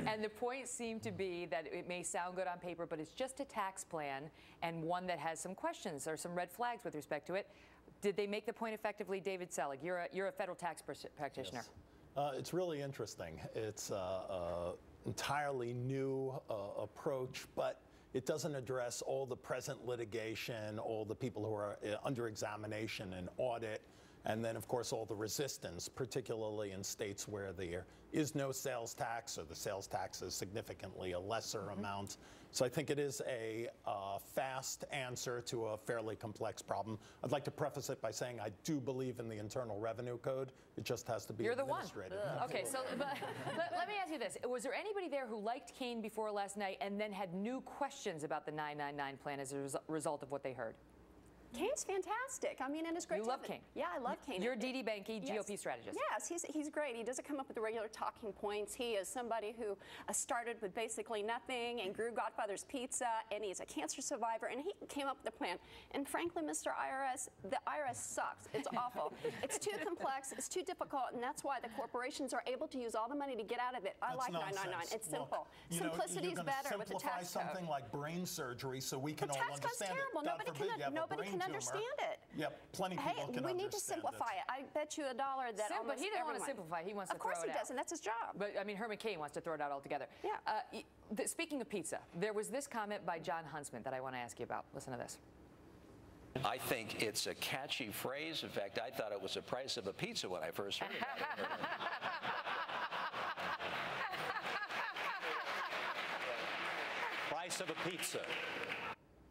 And the point seemed to be that it may sound good on paper, but it's just a tax plan and one that has some questions or some red flags with respect to it. Did they make the point effectively, David Selig? You're a federal tax practitioner. Yes. It's really interesting. It's an entirely new approach, but it doesn't address all the present litigation, all the people who are under examination and audit, and then, of course, all the resistance, particularly in states where there is no sales tax or the sales tax is significantly a lesser amount. So I think it is a fast answer to a fairly complex problem. I'd like to preface it by saying I do believe in the Internal Revenue Code. It just has to be administrated. You're the one. Okay, so let me ask you this. Was there anybody there who liked Kane before last night and then had new questions about the 999 plan as a result of what they heard? Kane's fantastic. I mean, and it's great. You love Kane. Yeah, I love Kane. You're Dee Banky, yes. GOP strategist. Yes, he's great. He doesn't come up with the regular talking points. He is somebody who started with basically nothing and grew Godfather's Pizza, and he's a cancer survivor, and he came up with a plan. And frankly, Mr. IRS, the IRS sucks. It's awful. It's too complex. It's too difficult, and that's why the corporations are able to use all the money to get out of it. I like 999. It's simple. Simplicity is better with the tax code. Something like brain surgery so we can all understand it. Terrible. Nobody can understand it. Yep, plenty of people can understand it. We need to simplify it. I bet you $1 that almost But he doesn't want to simplify. He wants to throw it out. Of course he does, and that's his job. But, I mean, Herman Cain wants to throw it out altogether. Yeah. Speaking of pizza, there was this comment by John Huntsman that I want to ask you about. Listen to this. I think it's a catchy phrase. In fact, I thought it was the price of a pizza when I first heard about it. Price of a pizza.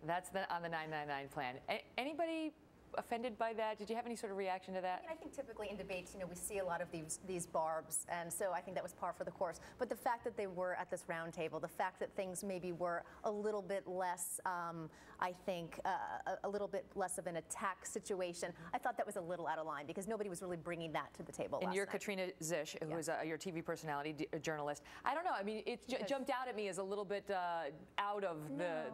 That's on the 999 plan. Anybody offended by that? Did you have any sort of reaction to that? I mean, I think typically in debates, we see a lot of these barbs, and so I think that was par for the course. But the fact that they were at this round table, the fact that things maybe were a little bit less, I think, a little bit less of an attack situation, I thought that was a little out of line because nobody was really bringing that to the table. And you're Katrina Zish, who is your TV personality, journalist. I don't know. I mean, it jumped out at me as a little bit out of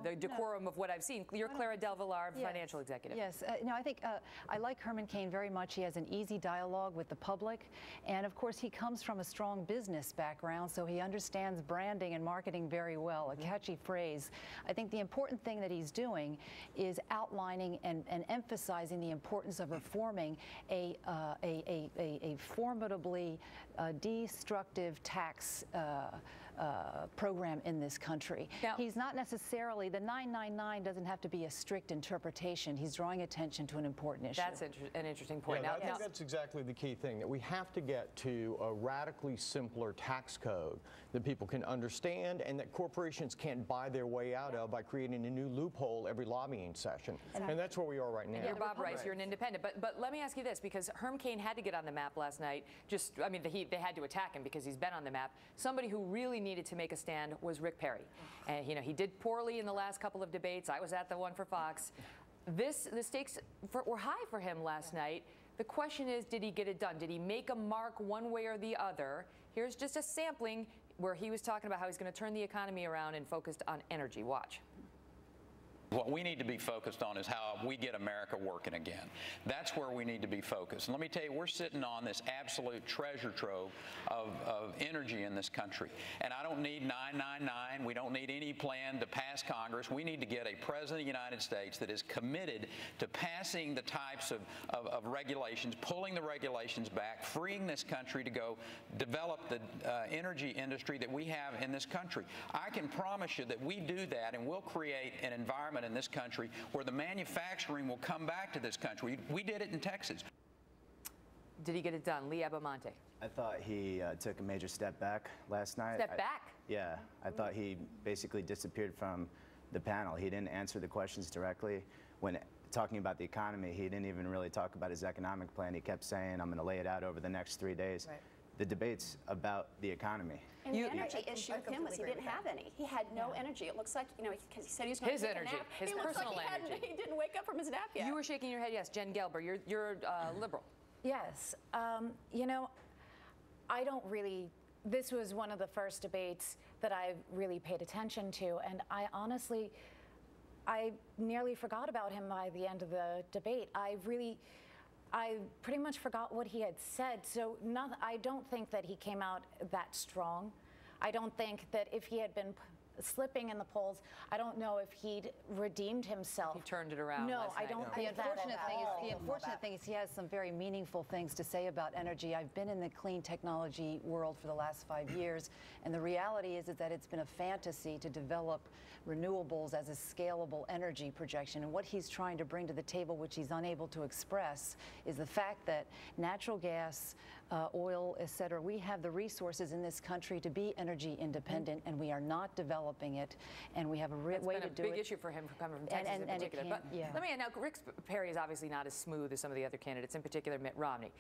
the decorum of what I've seen. You're Clara Del Villar, financial executive. Yes. No, I think I like Herman Cain very much. He has an easy dialogue with the public, and of course he comes from a strong business background, so he understands branding and marketing very well. A catchy phrase. I think the important thing that he's doing is outlining and emphasizing the importance of reforming a formidably destructive tax program in this country. Now, he's not necessarily, the 999 doesn't have to be a strict interpretation. He's drawing attention to an important issue. That's an interesting point. Yeah, I think that's exactly the key thing, that we have to get to a radically simpler tax code that people can understand and that corporations can't buy their way out of by creating a new loophole every lobbying session. Exactly. And that's where we are right now. And you're Bob Rice, you're an independent. But let me ask you this, because Herm Cain had to get on the map last night. I mean, they had to attack him because he's been on the map. Somebody who really needed to make a stand was Rick Perry. And, he did poorly in the last couple of debates. I was at the one for Fox. The stakes were high for him last night. The question is, did he get it done? Did he make a mark one way or the other? Here's just a sampling where he was talking about how he's going to turn the economy around and focused on energy. Watch. What we need to be focused on is how we get America working again. That's where we need to be focused. And let me tell you, we're sitting on this absolute treasure trove of energy in this country. And I don't need 999. We don't need any plan to pass Congress. We need to get a president of the United States that is committed to passing the types of regulations, pulling the regulations back, freeing this country to go develop the energy industry that we have in this country. I can promise you that we do that, and we'll create an environment in this country where the manufacturing will come back to this country. We did it in Texas. Did he get it done? Lee Abamonte. I thought he took a major step back last night. Step back? Yeah. I thought he basically disappeared from the panel. He didn't answer the questions directly. When talking about the economy, he didn't even really talk about his economic plan. He kept saying, I'm going to lay it out over the next 3 days. Right. The debate's about the economy. And the energy issue with him was he didn't have any. He had no energy. It looks like, because he said he was going to take a nap. His personal energy. He didn't wake up from his nap yet. You were shaking your head, yes. Jen Gelber, you're liberal. Yes. I don't really, this was one of the first debates that I really paid attention to, and I nearly forgot about him by the end of the debate. I pretty much forgot what he had said, so I don't think that he came out that strong. I don't think that if he had been slipping in the polls, I don't know if he'd redeemed himself. He turned it around. No, last I night. don't The think that unfortunate at thing is, all. the unfortunate thing is he has some very meaningful things to say about energy. I've been in the clean technology world for the last 5 years, and the reality is that it's been a fantasy to develop renewables as a scalable energy projection. And what he's trying to bring to the table, which he's unable to express, is the fact that natural gas, oil, et cetera, we have the resources in this country to be energy independent, and we are not developing it, and we have a way to do it. It's been a big issue for him coming from Texas in particular. But let me, now, Rick Perry is obviously not as smooth as some of the other candidates, in particular Mitt Romney.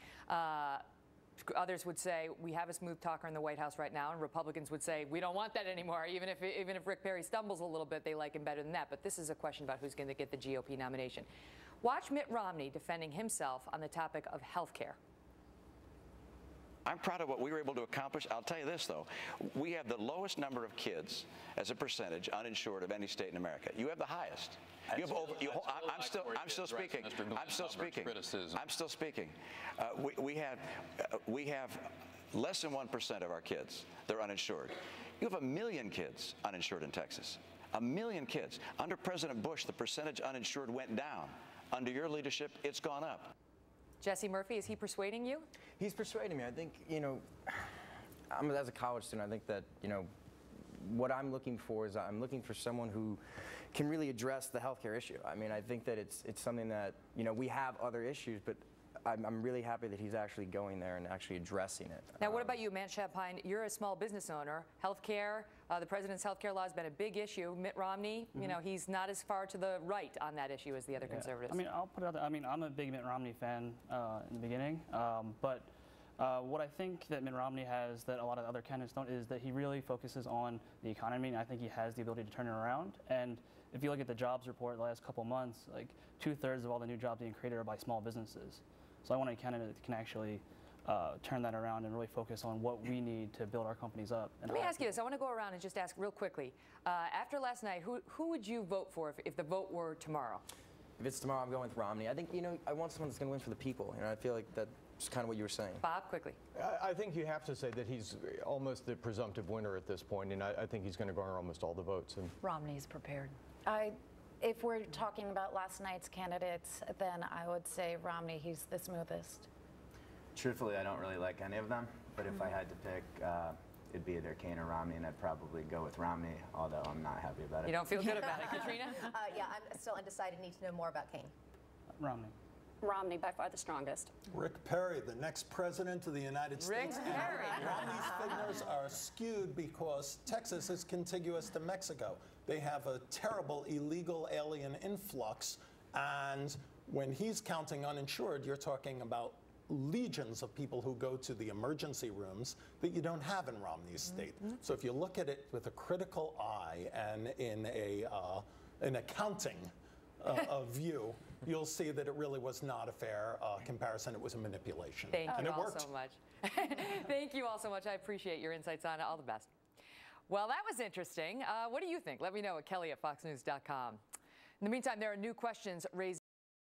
Others would say we have a smooth talker in the White House right now, and Republicans would say we don't want that anymore. Even if Rick Perry stumbles a little bit, they like him better than that. But this is a question about who's going to get the GOP nomination. Watch Mitt Romney defending himself on the topic of health care. I'm proud of what we were able to accomplish. I'll tell you this, though. We have the lowest number of kids as a percentage uninsured of any state in America. You have the highest. You have over. I'm still speaking. I'm still speaking. We have less than 1% of our kids that are uninsured. You have 1 million kids uninsured in Texas. 1 million kids. Under President Bush, the percentage uninsured went down. Under your leadership, it's gone up. Jesse Murphy, is he persuading you? He's persuading me. I think, as a college student, I think that, what I'm looking for is I'm looking for someone who can really address the healthcare issue. I mean, I think that it's something that, we have other issues, but I'm really happy that he's actually going there and actually addressing it. Now, what about you, Matt Champagne? You're a small business owner. Healthcare, the president's healthcare law has been a big issue. Mitt Romney, he's not as far to the right on that issue as the other conservatives. I mean, I'll put it out there. I mean, I'm a big Mitt Romney fan in the beginning, but what I think that Mitt Romney has that a lot of other candidates don't is that he really focuses on the economy, and I think he has the ability to turn it around. And if you look at the jobs report the last couple months, like 2/3 of all the new jobs being created are by small businesses. So I want a candidate that can actually turn that around and really focus on what we need to build our companies up. And let me ask you this. I want to go around and just ask real quickly. After last night, who would you vote for if the vote were tomorrow? If it's tomorrow, I'm going with Romney. I think, I want someone that's going to win for the people. I feel like that's kind of what you were saying. Bob, quickly. I think you have to say that he's almost the presumptive winner at this point, and I think he's going to garner almost all the votes. And Romney's prepared. If we're talking about last night's candidates, then I would say Romney. He's the smoothest. Truthfully, I don't really like any of them, but if I had to pick, it'd be either Kane or Romney, and I'd probably go with Romney, although I'm not happy about it. You don't feel good about it, Katrina? Yeah, I'm still undecided. Need to know more about Kane. Romney. Romney, by far the strongest. Rick Perry, the next president of the United States. Rick Perry. Romney's figures are skewed because Texas is contiguous to Mexico. They have a terrible illegal alien influx, and when he's counting uninsured, you're talking about legions of people who go to the emergency rooms that you don't have in Romney's state. So if you look at it with a critical eye and in an accounting view, you'll see that it really was not a fair comparison. It was a manipulation. Thank and you it all worked. so much. Thank you all so much. I appreciate your insights on it. All the best. Well, that was interesting. What do you think? Let me know at Kelly@foxnews.com. In the meantime, there are new questions raised